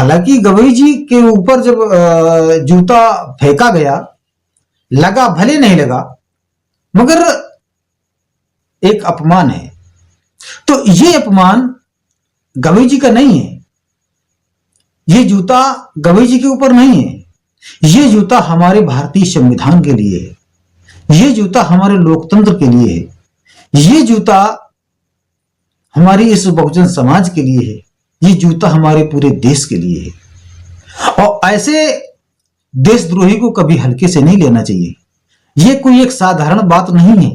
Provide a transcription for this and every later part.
हालांकि गवई जी के ऊपर जब जूता फेंका गया, लगा भले नहीं लगा, मगर एक अपमान है। तो ये अपमान गवई जी का नहीं है, ये जूता गवई जी के ऊपर नहीं है, ये जूता हमारे भारतीय संविधान के लिए है, ये जूता हमारे लोकतंत्र के लिए है, ये जूता हमारी इस बहुजन समाज के लिए है, ये जूता हमारे पूरे देश के लिए है। और ऐसे देशद्रोही को कभी हल्के से नहीं लेना चाहिए। ये कोई एक साधारण बात नहीं है,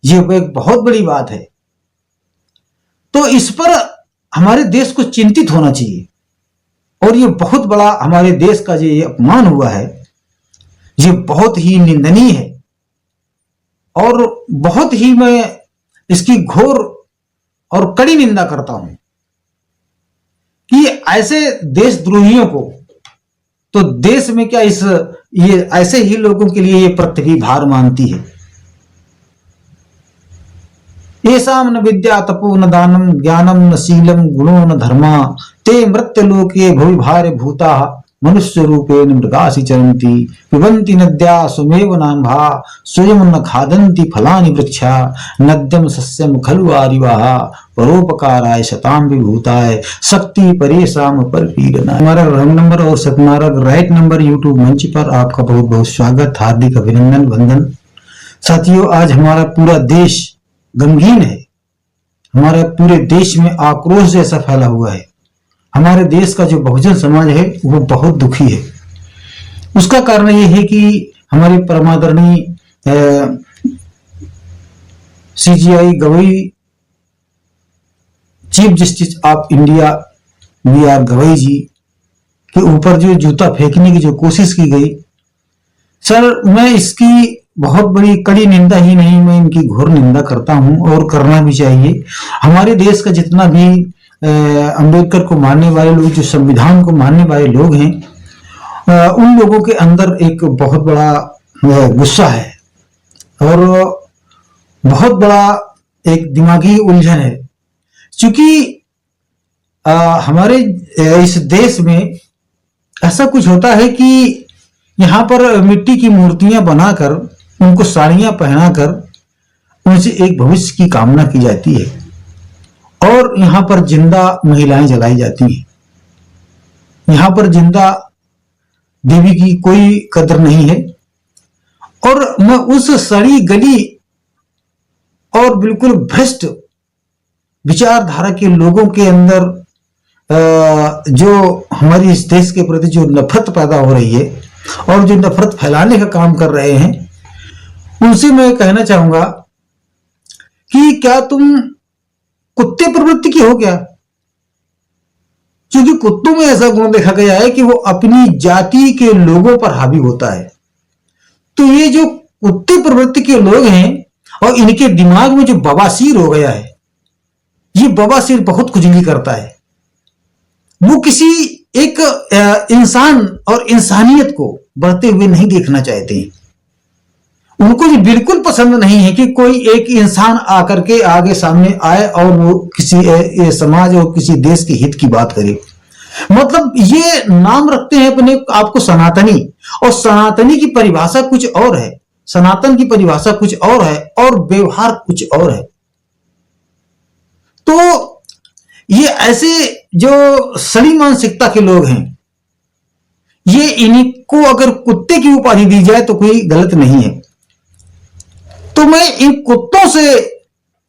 ये एक बहुत बड़ी बात है। तो इस पर हमारे देश को चिंतित होना चाहिए। और ये बहुत बड़ा हमारे देश का जो ये अपमान हुआ है, ये बहुत ही निंदनीय है। और बहुत ही मैं इसकी घोर और कड़ी निंदा करता हूं कि ऐसे देशद्रोहियों को, तो देश में क्या ये ऐसे ही लोगों के लिए ये पृथ्वी भार मानती है। येषां न विद्या तपो न दानम ज्ञानम न शीलम गुणो न धर्मा ते मृत्युलोके भुवि भार्य भूता मनुष्य रूपेण मृगासि चरन्ति पिबन्ति नद्या सुमेव नाम्भा स्वयं न खादन्ति फलानि वृक्षा नद्यम सस्यम खलु आरिवाः परोपकाराय शताम विभूताय शक्ति परेशान पर पीड़ना। हमारा रंग नंबर और हमारा राइट नंबर यूट्यूब मंच पर आपका बहुत बहुत स्वागत, हार्दिक अभिनंदन, वंदन। साथियों, आज हमारा पूरा देश गमगीन है, हमारे पूरे देश में आक्रोश जैसा फैला हुआ है। हमारे देश का जो बहुजन समाज है वो बहुत दुखी है। उसका कारण ये है कि हमारे परमादरणीय CJI Gavai chief justice of India B R. Gavai ji के ऊपर जो जूता फेंकने की जो कोशिश की गई, सर मैं इसकी बहुत बड़ी कड़ी निंदा ही नहीं, मैं इनकी घोर निंदा करता हूं और करना भी चाहिए। हमारे देश का जितना भी अंबेडकर को मानने वाले लोग, जो संविधान को मानने वाले लोग हैं, उन लोगों के अंदर एक बहुत बड़ा गुस्सा है और बहुत बड़ा एक दिमागी उलझन है। क्योंकि हमारे इस देश में ऐसा कुछ होता है कि यहाँ पर मिट्टी की मूर्तियां बनाकर, उनको साड़ियां पहनाकर उनसे एक भविष्य की कामना की जाती है और यहाँ पर जिंदा महिलाएं जलाई जाती हैं। यहाँ पर जिंदा देवी की कोई कदर नहीं है। और मैं उस सड़ी गली और बिल्कुल भ्रष्ट विचारधारा के लोगों के अंदर जो हमारी इस देश के प्रति जो नफरत पैदा हो रही है और जो नफरत फैलाने का काम कर रहे हैं, उनसे मैं कहना चाहूंगा कि क्या तुम कुत्ते प्रवृत्ति की हो क्या? क्योंकि कुत्तों में ऐसा गुण देखा गया है कि वो अपनी जाति के लोगों पर हावी होता है। तो ये जो कुत्ते प्रवृत्ति के लोग हैं और इनके दिमाग में जो बवासीर हो गया है, ये बवासीर बहुत खुजली करता है। वो किसी एक इंसान और इंसानियत को बढ़ते हुए नहीं देखना चाहते हैं। उनको ये बिल्कुल पसंद नहीं है कि कोई एक इंसान आकर के आगे सामने आए और वो किसी समाज और किसी देश के हित की बात करे। मतलब ये नाम रखते हैं अपने आपको सनातनी, और सनातनी की परिभाषा कुछ और है, सनातन की परिभाषा कुछ और है और व्यवहार कुछ और है। तो ये ऐसे जो सड़ी मानसिकता के लोग हैं, ये इनको अगर कुत्ते की उपाधि दी जाए तो कोई गलत नहीं है। तो मैं इन कुत्तों से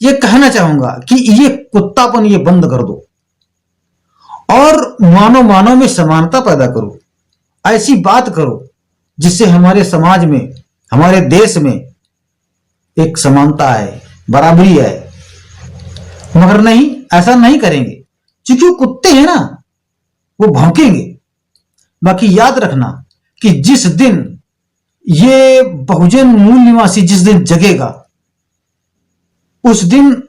ये कहना चाहूंगा कि ये कुत्तापन ये बंद कर दो और मानव मानव में समानता पैदा करो। ऐसी बात करो जिससे हमारे समाज में, हमारे देश में एक समानता है, बराबरी है। मगर नहीं, ऐसा नहीं करेंगे क्योंकि वो कुत्ते हैं ना, वो भौंकेंगे। बाकी याद रखना कि जिस दिन ये बहुजन मूल निवासी जिस दिन जगेगा, उस दिन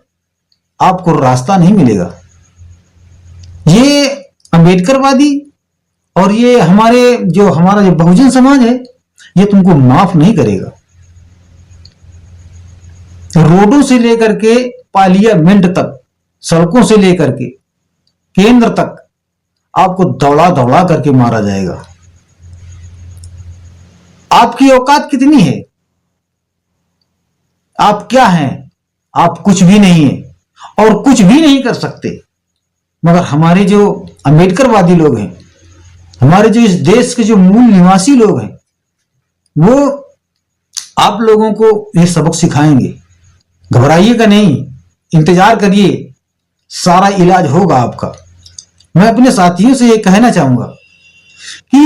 आपको रास्ता नहीं मिलेगा। ये अंबेडकरवादी और ये हमारा जो बहुजन समाज है, ये तुमको माफ नहीं करेगा। रोडों से लेकर के पार्लियामेंट तक, सड़कों से लेकर के केंद्र तक, आपको दौड़ा दौड़ा करके मारा जाएगा। आपकी औकात कितनी है? आप क्या हैं? आप कुछ भी नहीं है और कुछ भी नहीं कर सकते। मगर हमारे जो अंबेडकरवादी लोग हैं, हमारे जो इस देश के जो मूल निवासी लोग हैं, वो आप लोगों को ये सबक सिखाएंगे। घबराइएगा नहीं, इंतजार करिए, सारा इलाज होगा आपका। मैं अपने साथियों से ये कहना चाहूंगा कि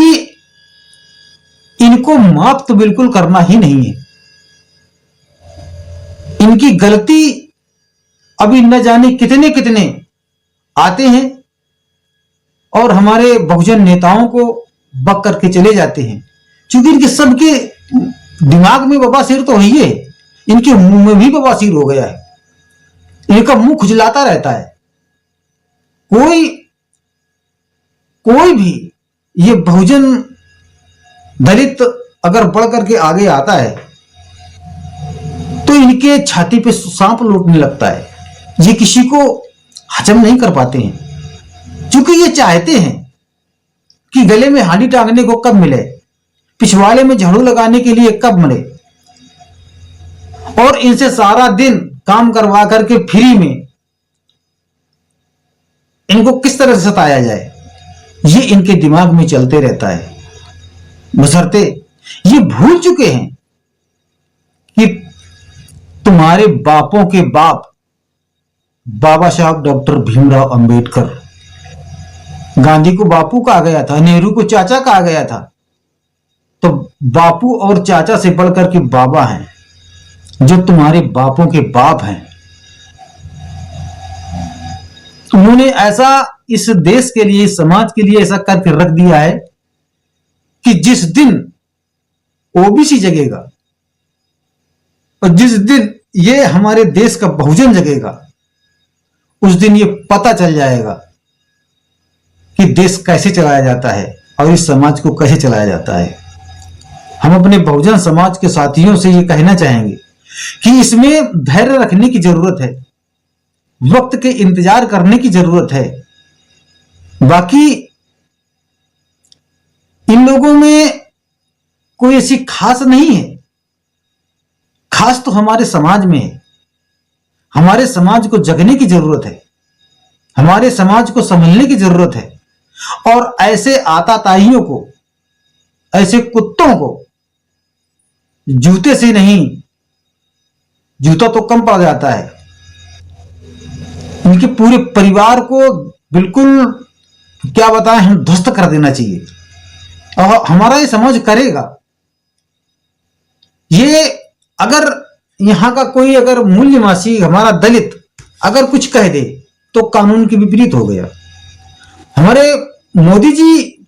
इनको माफ तो बिल्कुल करना ही नहीं है। इनकी गलती अभी न जाने कितने कितने आते हैं और हमारे बहुजन नेताओं को बक करके चले जाते हैं, क्योंकि इनके सबके दिमाग में बवासीर तो है, इनके मुंह में भी बवासीर हो गया है। इनका मुंह खुजलाता रहता है। कोई भी ये बहुजन दलित अगर बढ़ करके आगे आता है तो इनके छाती पे सांप लौटने लगता है। ये किसी को हजम नहीं कर पाते हैं, क्योंकि ये चाहते हैं कि गले में हांडी टांगने को कब मिले, पिछवाड़े में झाड़ू लगाने के लिए कब मिले, और इनसे सारा दिन काम करवा करके फ्री में इनको किस तरह से सताया जाए, ये इनके दिमाग में चलते रहता है। बशर्ते ये भूल चुके हैं कि तुम्हारे बापों के बाप बाबा साहब डॉक्टर भीमराव अंबेडकर, गांधी को बापू कहा गया था, नेहरू को चाचा कहा गया था, तो बापू और चाचा से बढ़कर के बाबा हैं जो तुम्हारे बापों के बाप हैं। उन्होंने ऐसा इस देश के लिए, इस समाज के लिए ऐसा करके रख दिया है कि जिस दिन ओबीसी जगेगा और जिस दिन ये हमारे देश का बहुजन जगेगा, उस दिन ये पता चल जाएगा कि देश कैसे चलाया जाता है और इस समाज को कैसे चलाया जाता है। हम अपने बहुजन समाज के साथियों से ये कहना चाहेंगे कि इसमें धैर्य रखने की जरूरत है, वक्त के इंतजार करने की जरूरत है। बाकी इन लोगों में कोई ऐसी खास नहीं है, खास तो हमारे समाज में है। हमारे समाज को जगने की जरूरत है, हमारे समाज को समझने की जरूरत है, और ऐसे आताताइयों को, ऐसे कुत्तों को जूते से नहीं, जूता तो कम पड़ जाता है, इनके पूरे परिवार को बिल्कुल क्या बताएं, हम ध्वस्त कर देना चाहिए। और हमारा ये समाज करेगा। ये अगर यहां का कोई अगर मूल निवासी, हमारा दलित अगर कुछ कह दे तो कानून के विपरीत हो गया। हमारे मोदी जी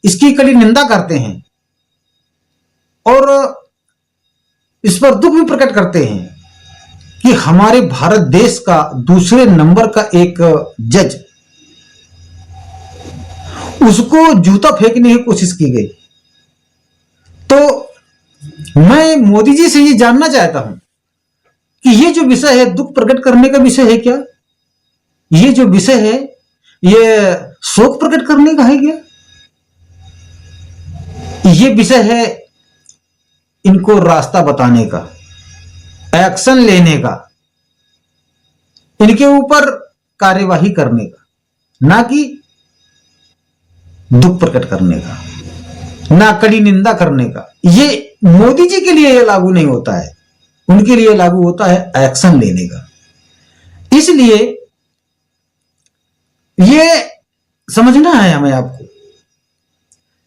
इसकी कड़ी निंदा करते हैं और इस पर दुख भी प्रकट करते हैं कि हमारे भारत देश का दूसरे नंबर का एक जज, उसको जूता फेंकने की कोशिश की गई। तो मैं मोदी जी से ये जानना चाहता हूं कि ये जो विषय है दुख प्रकट करने का विषय है क्या? ये जो विषय है ये शोक प्रकट करने का है क्या? ये विषय है इनको रास्ता बताने का, एक्शन लेने का, इनके ऊपर कार्यवाही करने का, ना कि दुख प्रकट करने का, ना कड़ी निंदा करने का। ये मोदी जी के लिए ये लागू नहीं होता है, उनके लिए लागू होता है एक्शन लेने का। इसलिए ये समझना है हमें आपको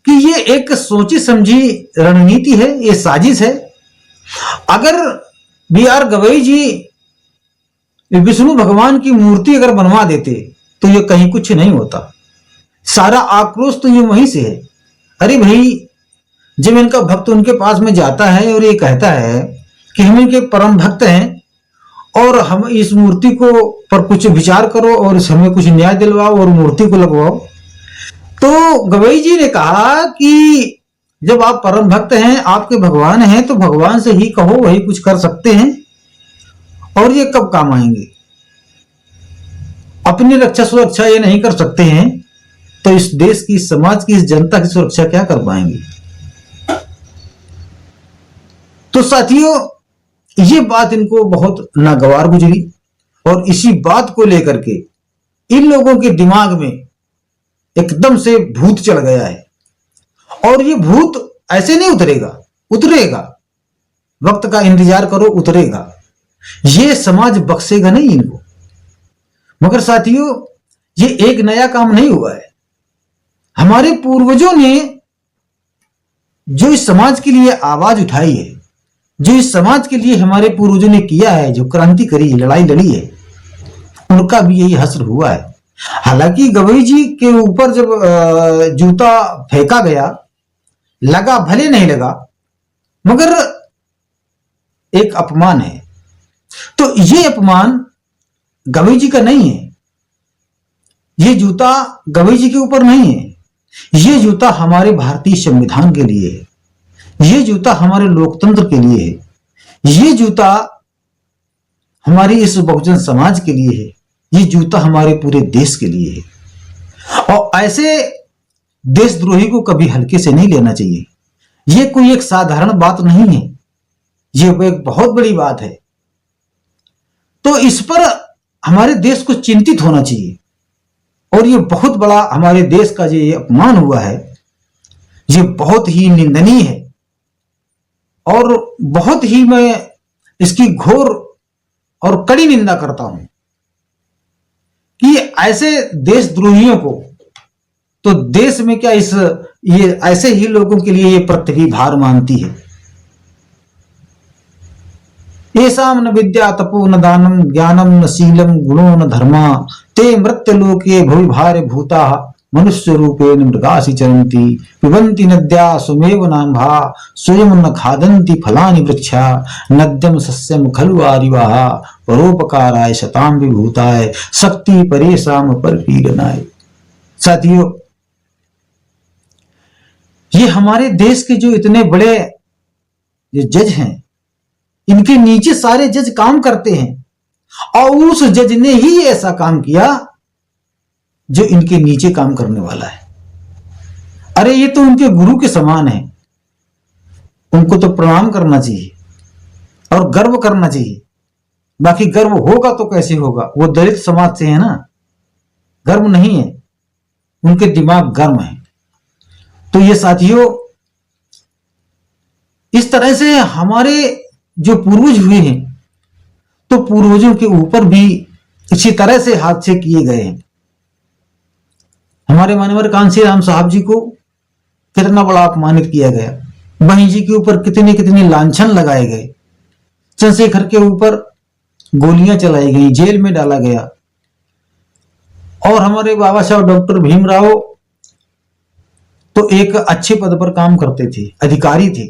कि ये एक सोची समझी रणनीति है, ये साजिश है। अगर B.R. गवई जी विष्णु भगवान की मूर्ति अगर बनवा देते तो ये कहीं कुछ नहीं होता। सारा आक्रोश तो ये वहीं से है। अरे भाई, जब इनका भक्त उनके पास में जाता है और ये कहता है कि हम इनके परम भक्त हैं और हम इस मूर्ति को पर कुछ विचार करो और हमें कुछ न्याय दिलवाओ और मूर्ति को लगवाओ, तो गवई जी ने कहा कि जब आप परम भक्त हैं, आपके भगवान हैं, तो भगवान से ही कहो, वही कुछ कर सकते हैं और ये कब काम आएंगे। अपनी रक्षा सुरक्षा ये नहीं कर सकते हैं तो इस देश की, समाज की, इस जनता की सुरक्षा क्या कर पाएंगे। तो साथियों, ये बात इनको बहुत नागवार गुजरी और इसी बात को लेकर के इन लोगों के दिमाग में एकदम से भूत चढ़ गया है। और ये भूत ऐसे नहीं उतरेगा, उतरेगा, वक्त का इंतजार करो, उतरेगा। ये समाज बख्शेगा नहीं इनको। मगर साथियों, ये एक नया काम नहीं हुआ है। हमारे पूर्वजों ने जो इस समाज के लिए आवाज उठाई है, जो इस समाज के लिए हमारे पूर्वजों ने किया है, जो क्रांति करी, लड़ाई लड़ी है, उनका भी यही हश्र हुआ है। हालांकि गवई जी के ऊपर जब जूता फेंका गया, लगा भले नहीं लगा, मगर एक अपमान है। तो ये अपमान गवई जी का नहीं है, ये जूता गवई जी के ऊपर नहीं है, ये जूता हमारे भारतीय संविधान के लिए है, ये जूता हमारे लोकतंत्र के लिए है, ये जूता हमारी इस बहुजन समाज के लिए है, ये जूता हमारे पूरे देश के लिए है। और ऐसे देशद्रोही को कभी हल्के से नहीं लेना चाहिए। ये कोई एक साधारण बात नहीं है, ये एक बहुत बड़ी बात है। तो इस पर हमारे देश को चिंतित होना चाहिए। और ये बहुत बड़ा हमारे देश का जो ये अपमान हुआ है, ये बहुत ही निंदनीय है और बहुत ही मैं इसकी घोर और कड़ी निंदा करता हूं कि ऐसे देशद्रोहियों को तो देश में क्या, इस ये ऐसे ही लोगों के लिए ये पृथ्वी भार मानती है। येषां न विद्या तपो न दानम ज्ञानम न शीलम गुणो न धर्मा ते मृत्युलोके भुवि भारे भूता मनुष्य रूपेण मृगासि चरन्ति पिबन्ति नद्या सुमेव नाम्भा स्वयं न खादन्ति फलानि वृक्षा नद्यम सस्यम खलु आरिवाः परोपकाराय शतां विभूताय शक्ति परेषां परपीडनाय। साथियों, ये हमारे देश के जो इतने बड़े जज हैं, इनके नीचे सारे जज काम करते हैं और उस जज ने ही ऐसा काम किया जो इनके नीचे काम करने वाला है। अरे ये तो उनके गुरु के समान है, उनको तो प्रणाम करना चाहिए और गर्व करना चाहिए। बाकी गर्व होगा तो कैसे होगा, वो दलित समाज से है ना, गर्व नहीं है, उनके दिमाग गर्म है। तो ये साथियों, इस तरह से हमारे जो पूर्वज हुए हैं, तो पूर्वजों के ऊपर भी इसी तरह से हादसे किए गए हैं। हमारे मानवर कांसी राम साहब जी को कितना बड़ा अपमानित किया गया, बहन जी के ऊपर कितने कितने लांछन लगाए गए, चंद्रशेखर के ऊपर गोलियां चलाई गई, जेल में डाला गया। और हमारे बाबा साहब डॉक्टर भीमराव तो एक अच्छे पद पर काम करते थे, अधिकारी थे,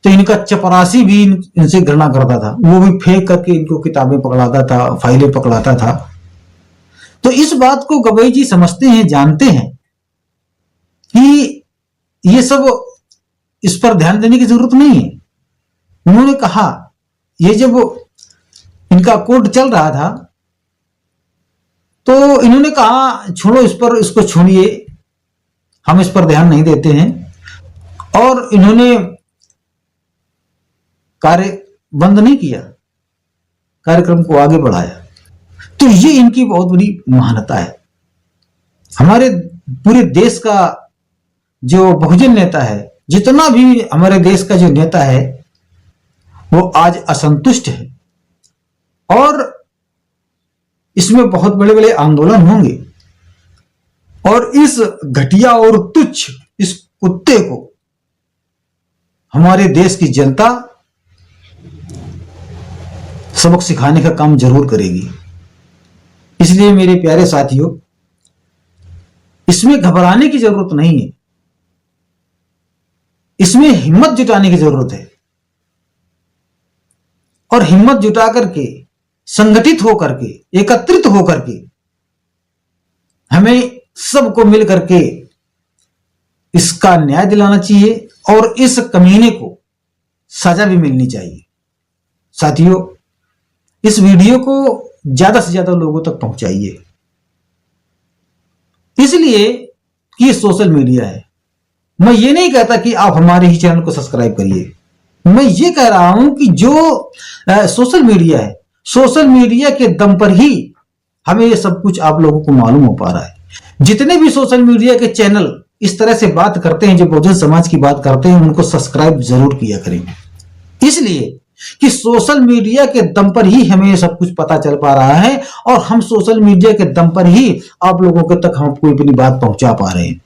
तो इनका चपरासी भी इनसे घृणा करता था, वो भी फेंक करके इनको किताबें पकड़ाता था, फाइलें पकड़ाता था। तो इस बात को गवई जी समझते हैं, जानते हैं कि ये सब, इस पर ध्यान देने की जरूरत नहीं है। उन्होंने कहा, ये जब इनका कोर्ट चल रहा था तो इन्होंने कहा छोड़ो इस पर, इसको छोड़िए, हम इस पर ध्यान नहीं देते हैं। और इन्होंने कार्य बंद नहीं किया, कार्यक्रम को आगे बढ़ाया। तो ये इनकी बहुत बड़ी महानता है। हमारे पूरे देश का जो बहुजन नेता है, जितना भी हमारे देश का जो नेता है, वो आज असंतुष्ट है और इसमें बहुत बड़े बड़े आंदोलन होंगे। और इस घटिया और तुच्छ इस कुत्ते को हमारे देश की जनता सबक सिखाने का काम जरूर करेगी। इसलिए मेरे प्यारे साथियों, इसमें घबराने की जरूरत नहीं है, इसमें हिम्मत जुटाने की जरूरत है। और हिम्मत जुटा करके, संगठित होकर के, एकत्रित होकर के हमें सबको मिल करके इसका न्याय दिलाना चाहिए और इस कमीने को सजा भी मिलनी चाहिए। साथियों, इस वीडियो को ज्यादा से ज्यादा लोगों तक पहुंचाइए। इसलिए कि ये सोशल मीडिया है। मैं ये नहीं कहता कि आप हमारे ही चैनल को सब्सक्राइब करिए, मैं ये कह रहा हूं कि जो सोशल मीडिया है, सोशल मीडिया के दम पर ही हमें ये सब कुछ आप लोगों को मालूम हो पा रहा है। जितने भी सोशल मीडिया के चैनल इस तरह से बात करते हैं, जो बहुजन समाज की बात करते हैं, उनको सब्सक्राइब जरूर किया करें, इसलिए कि सोशल मीडिया के दम पर ही हमें ये सब कुछ पता चल पा रहा है और हम सोशल मीडिया के दम पर ही आप लोगों के तक हम कोई अपनी बात पहुंचा पा रहे हैं।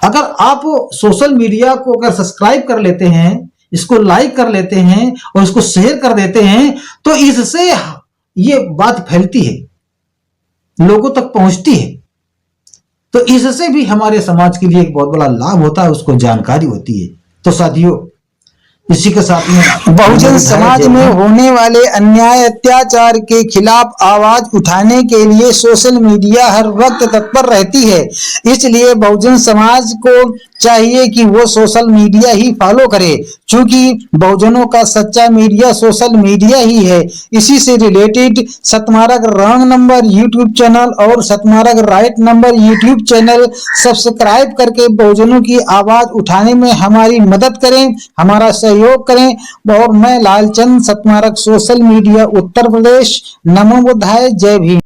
अगर आप सोशल मीडिया को अगर सब्सक्राइब कर लेते हैं, इसको लाइक कर लेते हैं और इसको शेयर कर देते हैं, तो इससे ये बात फैलती है, लोगों तक पहुंचती है, तो इससे भी हमारे समाज के लिए एक बहुत बड़ा लाभ होता है, उसको जानकारी होती है। तो साथियों, इसी के साथ में बहुजन समाज में होने वाले अन्याय अत्याचार के खिलाफ आवाज उठाने के लिए सोशल मीडिया हर वक्त तत्पर रहती है। इसलिए बहुजन समाज को चाहिए कि वो सोशल मीडिया ही फॉलो करे, क्योंकि बहुजनों का सच्चा मीडिया सोशल मीडिया ही है। इसी से related Satmarg wrong number YouTube channel और Satmarg right number YouTube channel subscribe करके बहुजनों की आवाज उठाने में हमारी मदद करें, हमारा सहयोग करें। और मैं लालचंद, सतमार्ग सोशल मीडिया उत्तर प्रदेश। नमो बुद्धाय, जय भीम।